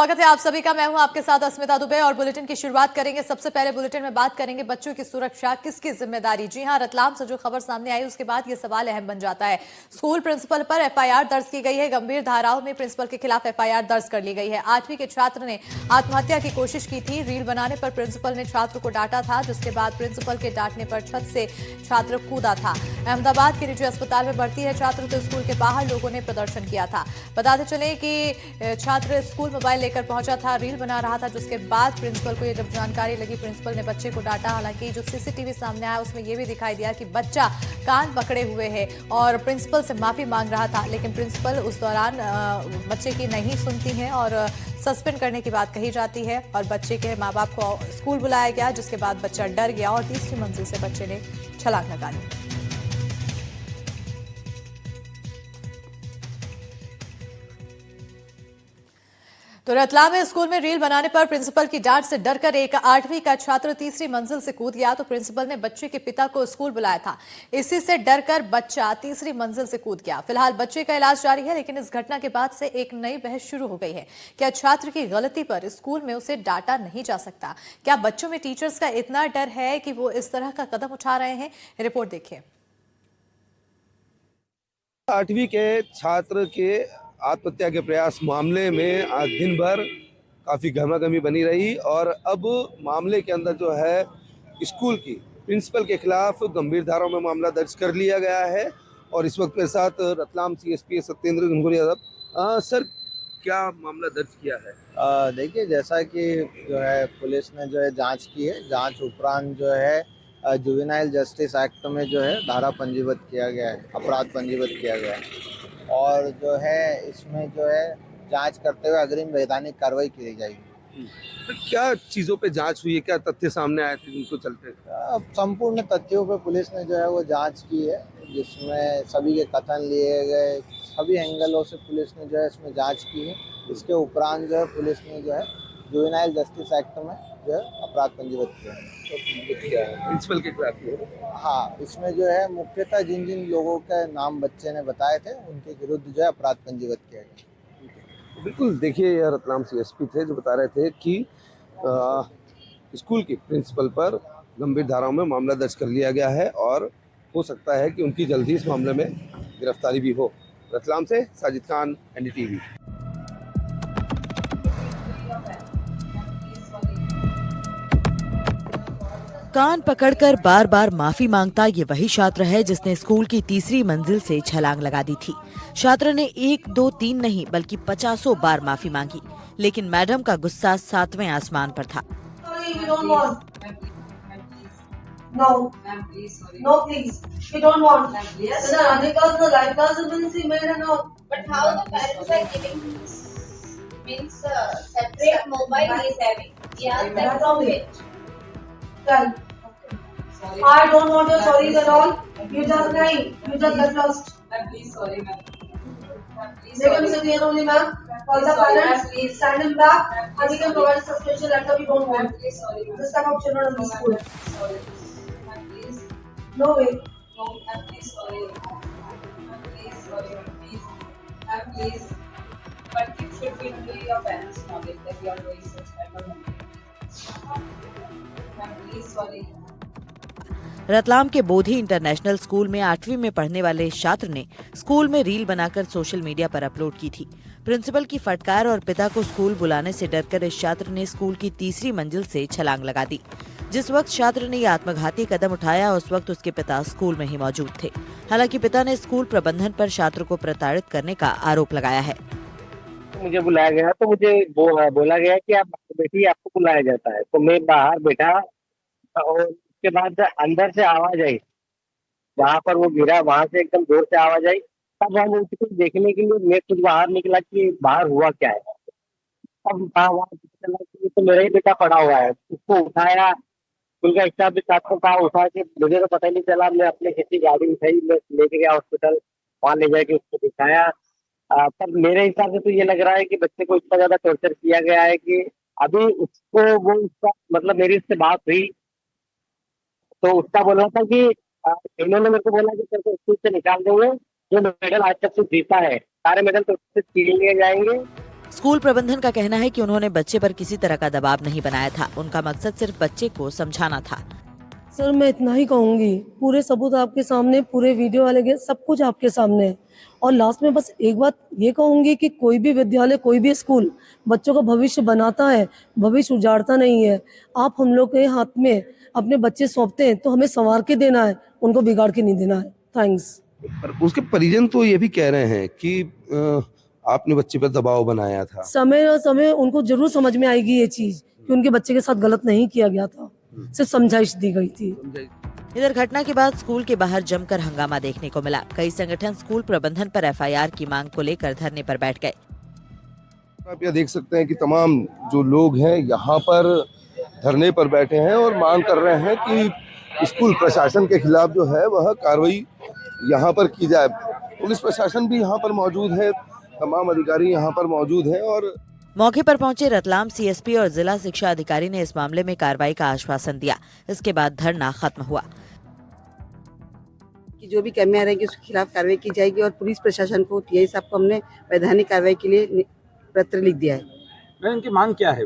स्वागत है आप सभी का। मैं हूं आपके साथ अस्मिता दुबे और बुलेटिन की शुरुआत करेंगे। सबसे पहले बुलेटिन में बात करेंगे बच्चों की सुरक्षा किसकी जिम्मेदारी। जी हां, रतलाम से जो खबर सामने आई उसके बाद यह सवाल अहम बन जाता है। स्कूल प्रिंसिपल पर एफआईआर दर्ज की गई है। गंभीर धाराओं में प्रिंसिपल के खिलाफ एफआईआर दर्ज कर ली गई है। 8वीं के छात्र ने आत्महत्या की कोशिश की थी। रील बनाने पर प्रिंसिपल ने छात्र को डांटा था, जिसके बाद प्रिंसिपल के डांटने पर छत से छात्र कूदा था। अहमदाबाद के निजी अस्पताल में भर्ती है छात्र, तो स्कूल के बाहर लोगों ने प्रदर्शन किया था। बताते चले कि छात्र स्कूल मोबाइल लेकर पहुंचा था, रील बना रहा था, जिसके बाद प्रिंसिपल को ये जब जानकारी लगी, प्रिंसिपल ने बच्चे को डांटा। हालांकि जो सीसीटीवी सामने आया उसमें यह भी दिखाई दिया कि बच्चा कान पकड़े हुए है और प्रिंसिपल से माफी मांग रहा था, लेकिन प्रिंसिपल उस दौरान बच्चे की नहीं सुनती है और सस्पेंड करने की बात कही जाती है और बच्चे के माँ बाप को स्कूल बुलाया गया, जिसके बाद बच्चा डर गया और तीसरी मंजिल से बच्चे ने छलांग लगा ली। तो रतलाम में स्कूल में रील बनाने पर प्रिंसिपल की डांट से डरकर एक 8वीं का छात्र तीसरी मंजिल से कूद गया, तो प्रिंसिपल ने बच्चे के पिता को स्कूल बुलाया था। इसी से डरकर बच्चा तीसरी मंजिल से कूद गया। फिलहाल बच्चे का इलाज जारी है, लेकिन इस घटना के बाद से एक नई बहस शुरू हो गई है। क्या छात्र की गलती पर स्कूल में उसे डांटा नहीं जा सकता? क्या बच्चों में टीचर्स का इतना डर है कि वो इस तरह का कदम उठा रहे हैं? रिपोर्ट देखिए। 8वीं के छात्र के आत्महत्या के प्रयास मामले में आज दिन भर काफ़ी गहमागहमी बनी रही और अब मामले के अंदर जो है स्कूल की प्रिंसिपल के खिलाफ गंभीर धाराओं में मामला दर्ज कर लिया गया है। और इस वक्त मेरे साथ रतलाम सीएसपी सत्येंद्र घुंघुरिया साहब। सर, क्या मामला दर्ज किया है? देखिए, जैसा कि जो है पुलिस ने जो है जांच की है, जांच उपरांत जो है जुवेनाइल जस्टिस एक्ट में जो है धारा पंजीबद्ध किया गया है, अपराध पंजीबद्ध किया गया है और जो है इसमें जो है जांच करते हुए अग्रिम वैधानिक कार्रवाई की जाएगी। तो क्या चीज़ों पे जांच हुई है, क्या तथ्य सामने आए थे जिनको चलते? संपूर्ण तथ्यों पर पुलिस ने जो है वो जांच की है, जिसमें सभी के कथन लिए गए, सभी एंगलों से पुलिस ने जो है इसमें जांच की है। इसके उपरांत जो है पुलिस ने जो है जुवेनाइल जस्टिस एक्ट में जो है अपराध पंजीबद्ध किया है। प्रिंसिपल के खिलाफ? हाँ, इसमें जो है मुख्यतः जिन जिन लोगों के नाम बच्चे ने बताए थे उनके विरुद्ध जो है अपराध पंजीबद्ध किया गया। बिल्कुल, देखिए यह रतलाम सीएसपी थे जो बता रहे थे कि स्कूल की प्रिंसिपल पर गंभीर धाराओं में मामला दर्ज कर लिया गया है और हो सकता है कि उनकी जल्दी इस मामले में गिरफ्तारी भी हो। रतलाम से साजिद खान, एनडीटीवी। कान पकड़कर बार बार माफी मांगता ये वही छात्र है जिसने स्कूल की तीसरी मंजिल से छलांग लगा दी थी। छात्र ने 1, 2, 3 नहीं बल्कि 50 बार माफी मांगी, लेकिन मैडम का गुस्सा 7वें आसमान पर था। No. Ma'am, please, sorry. No, please. We don't want. Ma'am, please. No, because the lifeguards will see made and all. But how the parents are giving means separate mobile is having. Yeah, that's all it. Done. Sorry. I don't want your sorries at all. You just crying. You just get lost. Ma'am, please, sorry, ma'am. Ma'am, please, Make him sorry. sit here only, ma'am. Call the Sorry, parents. ma'am, please. Stand him back. Ma'am, And we please, can provide a suspension letter. We don't Ma'am, want please, sorry, ma'am. this type of children in the No, school. ma'am, sorry. Ma'am, please. No way. No, ma'am, please, sorry. Ma'am, please, sorry, ma'am, please. Ma'am, please. But it should be to your parents' knowledge that you are doing such kind of thing. Ma'am, please, sorry. Ratlam के Bodhi international school में 8वीं में पढ़ने वाले इस छात्र ने school में रील बनाकर सोशल मीडिया पर अपलोड की थी। प्रिंसिपल की फटकार और पिता को स्कूल बुलाने से डरकर इस छात्र ने स्कूल की तीसरी मंजिल से छलांग लगा दी। जिस वक्त छात्र ने यह आत्मघाती कदम उठाया उस वक्त उसके पिता स्कूल में ही मौजूद थे। हालांकि पिता ने स्कूल प्रबंधन पर छात्र को प्रताड़ित करने का आरोप लगाया है। मुझे बुलाया गया तो मुझे बोला गया कि आप बेटी आपको बुलाया जाता है, तो मैं बाहर बैठा और उसके बाद अंदर से आवाज आई, जहाँ पर वो गिरा वहां से एकदम जोर से आवाज आई। तब हम उसको देखने के लिए मैं खुद बाहर निकला कि बाहर हुआ क्या है। अब वहाँ पता चला कि तो मेरा ही बेटा पड़ा हुआ है। उसको उठाया, स्कूल का स्टाफ भी साथ में कहा, उठा के मुझे तो पता ही नहीं चला। मैं अपने किसी गाड़ी उठाई, मैं लेके गया हॉस्पिटल, वहाँ ले जाके उसको दिखाया। पर मेरे हिसाब से तो ये लग रहा है कि बच्चे को इतना ज्यादा टॉर्चर किया गया है कि अभी उसको वो उसका मतलब मेरी उससे बात हुई तो उसका बोल रहा था कि इन्होंने मेरे को बोला कि तेरे को स्कूल से निकाल देंगे, जो मेडल आज तक तू जीता है सारे मेडल तो उससे छीन लिए जाएंगे स्कूल प्रबंधन का कहना है कि उन्होंने बच्चे पर किसी तरह का दबाव नहीं बनाया था। उनका मकसद सिर्फ बच्चे को समझाना था। सर मैं इतना ही कहूँगी, पूरे सबूत आपके सामने, पूरे वीडियो वाले के सब कुछ आपके सामने है। और लास्ट में बस एक बात ये कहूँगी कि कोई भी विद्यालय, कोई भी स्कूल बच्चों का भविष्य बनाता है, भविष्य उजाड़ता नहीं है। आप हम लोग के हाथ में अपने बच्चे सौंपते हैं तो हमें संवार के देना है, उनको बिगाड़ के नहीं देना है। थैंक्स। पर उसके परिजन तो ये भी कह रहे हैं कि आपने बच्चे पर दबाव बनाया था। समय उनको जरूर समझ में आएगी ये चीज कि उनके बच्चे के साथ गलत नहीं किया गया था, सिर्फ समझाइश दी गई थी। इधर घटना के बाद स्कूल के बाहर जमकर हंगामा देखने को मिला। कई संगठन स्कूल प्रबंधन पर एफआईआर की मांग को लेकर धरने पर बैठ गए। आप यह देख सकते हैं कि तमाम जो लोग हैं यहाँ पर धरने पर बैठे हैं और मांग कर रहे हैं कि स्कूल प्रशासन के खिलाफ जो है वह कार्रवाई यहाँ पर की जाए। पुलिस प्रशासन भी यहाँ पर मौजूद है, तमाम अधिकारी यहाँ पर मौजूद हैं और मौके पर पहुंचे रतलाम सीएसपी और जिला शिक्षा अधिकारी ने इस मामले में कार्रवाई का आश्वासन दिया। इसके बाद धरना खत्म हुआ। कि जो भी कमियां रहेंगी उसके खिलाफ कार्रवाई की जाएगी और पुलिस प्रशासन को, टीआई साहब को हमने वैधानिक कार्रवाई के लिए पत्र लिख दिया है। इनकी मांग क्या है?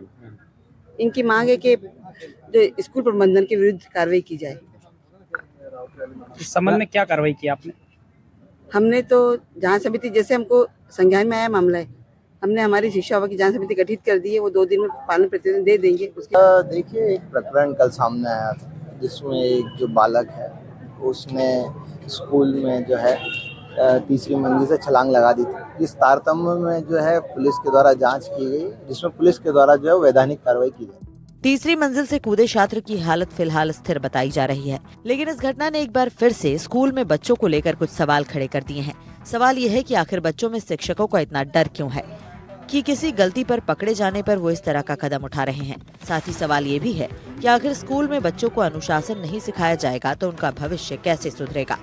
इनकी मांग है कि जो स्कूल प्रबंधन के विरुद्ध कार्रवाई की जाए। इस संबंध में क्या कार्रवाई की आपने? हमने तो जांच समिति, जैसे हमको संज्ञान में आया मामला है, हमने हमारी शिक्षा विभाग की जांच समिति गठित कर दी है। वो 2 दिन में पालन प्रतिवेदन दे देंगे। उसके देखिए, एक प्रकरण कल सामने आया था जिसमें एक जो बालक है उसने स्कूल में जो है तीसरी मंजिल से छलांग लगा दी थी। इस तारतम्य में जो है पुलिस के द्वारा जांच की गई, जिसमें पुलिस के द्वारा जो है वैधानिक कार्रवाई की गई। तीसरी मंजिल से कूदे छात्र की हालत फिलहाल स्थिर बताई जा रही है, लेकिन इस घटना ने एक बार फिर से स्कूल में बच्चों को लेकर कुछ सवाल खड़े कर दिए हैं। सवाल यह है कि आखिर बच्चों में शिक्षकों का इतना डर क्यों है कि किसी गलती पर पकड़े जाने पर वो इस तरह का कदम उठा रहे हैं। साथ ही सवाल ये भी है कि आखिर स्कूल में बच्चों को अनुशासन नहीं सिखाया जाएगा तो उनका भविष्य कैसे सुधरेगा।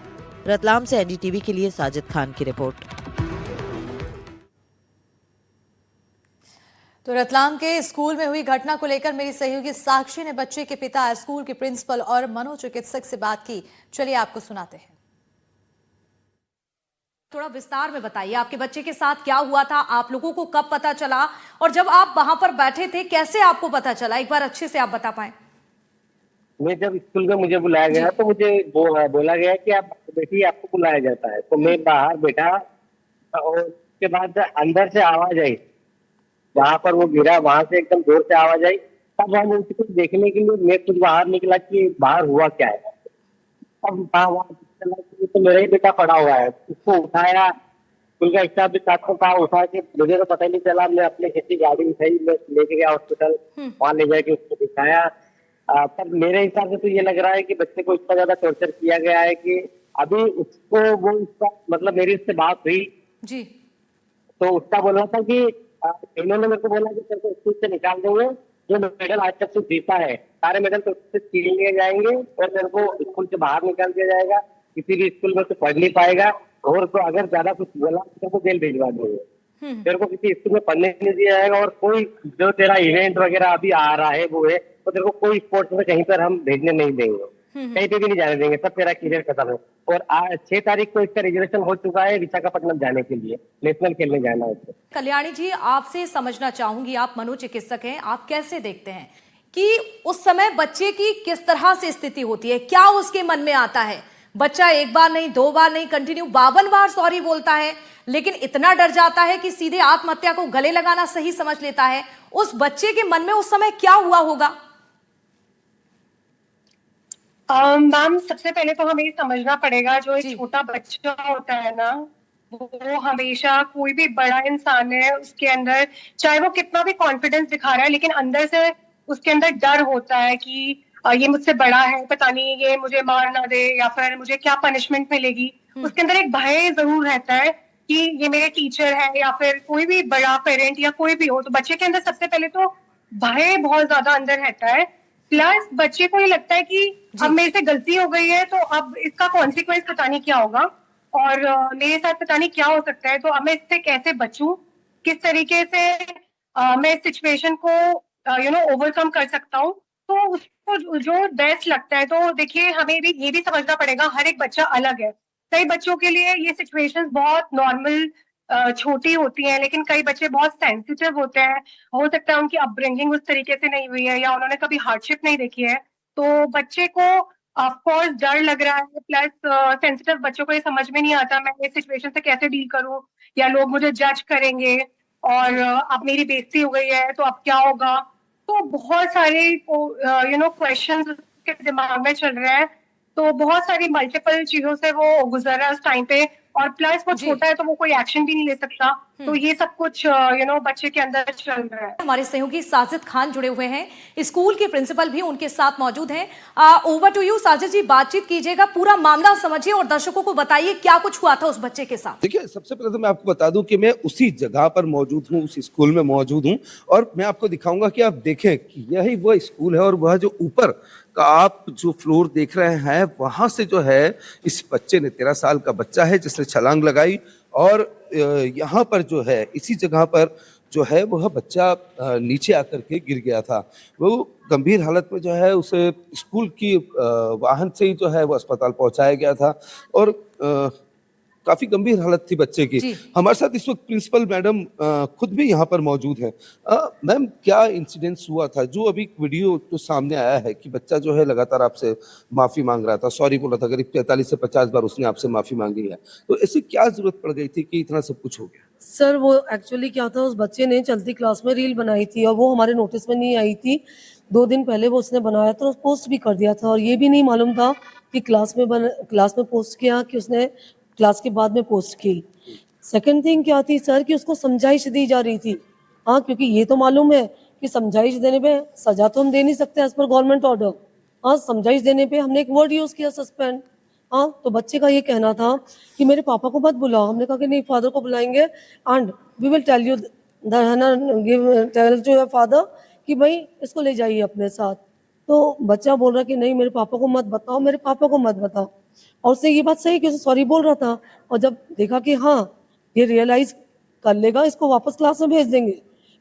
रतलाम से एनडीटीवी के लिए साजिद खान की रिपोर्ट। तो रतलाम के स्कूल में हुई घटना को लेकर मेरी सहयोगी साक्षी ने बच्चे के पिता, स्कूल के प्रिंसिपल और मनोचिकित्सक से बात की। चलिए आपको सुनाते हैं। थोड़ा विस्तार में बताइए, आपके बच्चे के साथ क्या हुआ था, आप लोगों को कब पता चला और जब आप वहां पर बैठे थे कैसे आपको पता चला? एक बार अच्छे से आप बता पाए। मैं जब स्कूल में मुझे बुलाया गया तो मुझे बोला गया कि आप बेटी आपको बुलाया जाता है, तो मैं बाहर बैठा और उसके बाद अंदर से आवाज आई, जहाँ पर वो गिरा वहां से एकदम जोर से आवाज आई। तब हम उसको देखने के लिए मैं खुद बाहर निकला कि बाहर हुआ क्या है। अब तो मेरा ही बेटा पड़ा हुआ है, उसको उठाया, स्कूल का स्टाफ भी साथ में कहा, उठा के मुझे तो पता ही नहीं चला। मैं अपने किसी गाड़ी उठाई, मैं लेके गया हॉस्पिटल, वहां ले जाके उसको दिखाया। पर मेरे हिसाब से तो ये लग रहा है कि बच्चे को इतना ज्यादा टॉर्चर किया गया है कि अभी उसको वो उसका मतलब मेरी उससे बात हुई जी, तो उसका बोल रहा था कि इन्होंने मेरे को बोला कि तेरे को स्कूल से निकाल देंगे, जो मेडल आज तक तू जीता है सारे मेडल तो उससे छीन लिए जाएंगे और मेरे को स्कूल से बाहर निकाल दिया जाएगा, किसी भी स्कूल में तो पढ़ नहीं पाएगा और तो अगर ज्यादा कुछ बोला तो को जेल भिजवा देंगे, तेरे को किसी स्कूल में पढ़ने नहीं दिया जाएगा और कोई जो तेरा इवेंट वगैरह अभी आ रहा है वो है तो तेरे को कोई स्पोर्ट्स में कहीं पर हम भेजने नहीं देंगे, कहीं पे भी नहीं जाने देंगे, सब तेरा करियर खत्म है। और आज 6 तारीख को इसका रिजर्वेशन हो चुका है विशाखापट्टनम जाने के लिए, नेशनल खेलने जाना है उसको। कल्याणी जी, आपसे समझना चाहूंगी, आप मनोचिकित्सक हैं, आप कैसे देखते हैं कि उस समय बच्चे की किस तरह से स्थिति होती है, क्या उसके मन में आता है? बच्चा 1 बार नहीं, 2 बार नहीं, कंटिन्यू 52 बार सॉरी बोलता है, लेकिन इतना डर जाता है कि सीधे आत्महत्या को गले लगाना सही समझ लेता है। उस बच्चे के मन में उस समय क्या हुआ होगा? मैम, सबसे पहले तो हमें समझना पड़ेगा, जो एक छोटा बच्चा होता है ना, वो हमेशा, कोई भी बड़ा इंसान है उसके अंदर, चाहे वो कितना भी कॉन्फिडेंस दिखा रहा है, लेकिन अंदर से उसके अंदर डर होता है कि ये मुझसे बड़ा है, पता नहीं ये मुझे मार ना दे या फिर मुझे क्या पनिशमेंट मिलेगी। उसके अंदर एक भय जरूर रहता है कि ये मेरे टीचर है या फिर कोई भी बड़ा पेरेंट या कोई भी हो, तो बच्चे के अंदर सबसे पहले तो भय बहुत ज्यादा अंदर रहता है। प्लस बच्चे को ये लगता है कि अब मेरे से गलती हो गई है तो अब इसका कॉन्सिक्वेंस पता नहीं क्या होगा और मेरे साथ पता नहीं क्या हो सकता है, तो अब मैं इससे कैसे बचूं, किस तरीके से मैं इस सिचुएशन को ओवरकम कर सकता हूँ। तो उसको जो बेस्ट लगता है, तो देखिए हमें भी ये भी समझना पड़ेगा, हर एक बच्चा अलग है। कई बच्चों के लिए ये सिचुएशंस बहुत नॉर्मल छोटी होती हैं, लेकिन कई बच्चे बहुत सेंसिटिव होते हैं। हो सकता है उनकी अपब्रिंगिंग उस तरीके से नहीं हुई है या उन्होंने कभी हार्डशिप नहीं देखी है। तो बच्चे को ऑफ कोर्स डर लग रहा है, प्लस सेंसिटिव बच्चों को ये समझ में नहीं आता मैं इस सिचुएशन से कैसे डील करूं, या लोग मुझे जज करेंगे और अब मेरी बेइज्जती हो गई है तो अब क्या होगा। तो बहुत सारे क्वेश्चंस उसके दिमाग में चल रहे हैं। तो बहुत सारी मल्टीपल चीजों से वो गुजर रहा है उस टाइम पे, और प्लस वो जी। छोटा है तो वो कोई एक्शन भी नहीं ले सकता। तो ये सब कुछ बच्चे के अंदर चल रहा है। हमारे सहयोगी साजिद खान जुड़े हुए हैं, स्कूल के प्रिंसिपल भी उनके साथ मौजूद हैं। ओवर टू यू साजिद जी, बातचीत कीजिएगा, पूरा मामला समझिए और दर्शकों को बताइए क्या कुछ हुआ था उस बच्चे के साथ। देखिए, सबसे पहले तो मैं आपको बता दूं कि मैं उसी जगह पर मौजूद हूं, उस स्कूल में मौजूद हूं, और मैं आपको दिखाऊंगा कि आप देखें कि यही वो स्कूल है, और वह जो ऊपर का आप जो फ्लोर देख रहे हैं वहां से जो है इस बच्चे ने 13 साल का बच्चा है जिसने छलांग लगाई, और यहाँ पर जो है इसी जगह पर जो है वह बच्चा नीचे आकर के गिर गया था। वो गंभीर हालत में जो है उसे स्कूल की वाहन से ही जो है वो अस्पताल पहुंचाया गया था, और काफी गंभीर हालत थी बच्चे की। हमारे साथ इस वक्त प्रिंसिपल मैडम खुद भी यहाँ पर मौजूद है। मैम, क्या इंसिडेंस हुआ था? जो अभी वीडियो तो सामने आया है कि बच्चा जो है लगातार आपसे माफी मांग रहा था, सॉरी बोला था, करीब 43 से 50 बार उसने आपसे माफी मांगी है, तो ऐसी क्या जरूरत पड़ गई थी कि इतना सब कुछ हो गया? सर वो एक्चुअली क्या था, उस बच्चे ने चलती क्लास में रील बनाई थी और वो हमारे नोटिस में नहीं आई थी। 2 दिन पहले वो उसने बनाया था और पोस्ट भी कर दिया था, और ये भी नहीं मालूम था कि क्लास में पोस्ट किया कि उसने क्लास के बाद में पोस्ट की। सेकंड थिंग क्या थी सर कि उसको समझाइश दी जा रही थी। हाँ, क्योंकि ये तो मालूम है कि समझाइश देने पे सजा तो हम दे नहीं सकते एज पर गवर्नमेंट ऑर्डर। हाँ, समझाइश देने पे हमने एक वर्ड यूज किया, सस्पेंड। हाँ, तो बच्चे का ये कहना था कि मेरे पापा को मत बुलाओ। हमने कहा कि नहीं, फादर को बुलाएंगे and we will tell you tell to your father कि भाई इसको ले जाइए अपने साथ। तो बच्चा बोल रहा कि नहीं, मेरे पापा को मत बताओ, मेरे पापा को मत बताओ। और उसने ये बात सही कि उसे सॉरी बोल रहा था, और जब देखा कि हाँ ये रियलाइज कर लेगा, इसको वापस क्लास में भेज देंगे।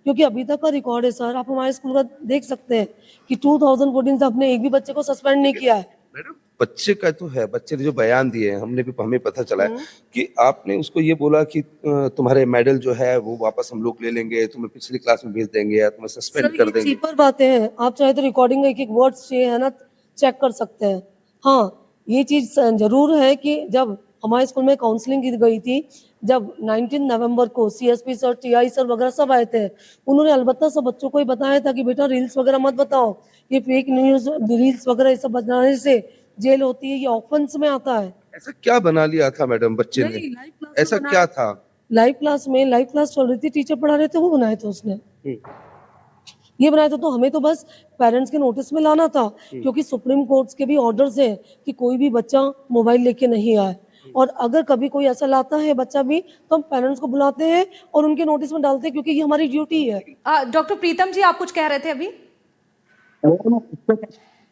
क्योंकि अभी तक का रिकॉर्ड है सर, आप हमारे स्कूल का देख सकते हैं कि 2014 से आपने एक भी बच्चे को सस्पेंड नहीं किया है। मैडम, बच्चे का तो है, बच्चे ने जो बयान दिए हैं हमें पता चला है कि आपने उसको ये बोला कि तुम्हारे मेडल जो है वो वापस हम लोग ले लेंगे, तुम्हें पिछली क्लास में भेज देंगे या तुम्हें सस्पेंड सर कर ये देंगे। चीपर बातें हैं, आप चाहे तो रिकॉर्डिंग एक एक वर्ड से है ना चेक कर सकते हैं। हाँ, ये चीज जरूर है कि जब हमारे स्कूल में काउंसलिंग की गई थी, जब 19 नवंबर को CSP सर, TI सर वगैरह सब आए थे, उन्होंने अलबत्ता सब बच्चों को ही बताया था कि बेटा रील्स वगैरह मत बताओ, ये फेक न्यूज रील्स वगैरह ये सब बनाने से जेल होती है, ये ऑफेंस में आता है। ऐसा क्या बना लिया था मैडम बच्चे ने? नहीं, लाइव क्लास ऐसा क्या था? लाइव क्लास चल रही थी, टीचर पढ़ा रहे थे, वो बनाए थे उसने। ये बनाया था, तो हमें तो बस पेरेंट्स के नोटिस में लाना था, क्योंकि सुप्रीम कोर्ट के भी ऑर्डर्स हैं कि कोई भी बच्चा मोबाइल लेके नहीं आए, और अगर कभी कोई ऐसा लाता है बच्चा भी तो हम पेरेंट्स को बुलाते हैं और उनके नोटिस में डालते हैं, क्योंकि ये हमारी ड्यूटी है। डॉक्टर प्रीतम जी, आप कुछ कह रहे थे अभी?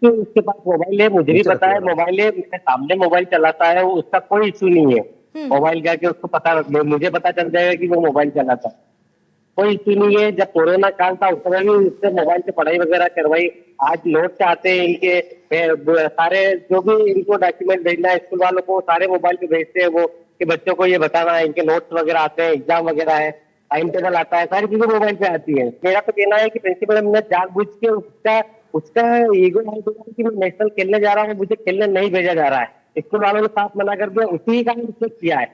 उसके पास मोबाइल है, मुझे भी पता है मोबाइल है, मेरे सामने मोबाइल चलाता है, उसका कोई इश्यू नहीं है। मोबाइल का कि उसको पता, मुझे पता चल जाएगा कि वो मोबाइल चलाता है, कोई इश्यू नहीं है। जब कोरोना काल था उस समय भी उससे मोबाइल से पढ़ाई वगैरह करवाई। आज नोट्स आते हैं इनके, सारे जो भी इनको डॉक्यूमेंट भेजना है स्कूल वालों को, सारे मोबाइल पे भेजते हैं वो, कि बच्चों को ये बताना है, इनके नोट्स वगैरह आते हैं, एग्जाम वगैरह है, टाइम टेबल आता है, सारी चीजें मोबाइल पे आती है। मेरा तो कहना है कि प्रिंसिपल ने जानबूझ के उसका ईगो नहीं दिया कि मैं नेशनल खेलने जा रहा हूँ, मुझे खेलने नहीं भेजा जा रहा है, स्कूल वालों ने साफ मना कर दिया, उसी का उसने किया है।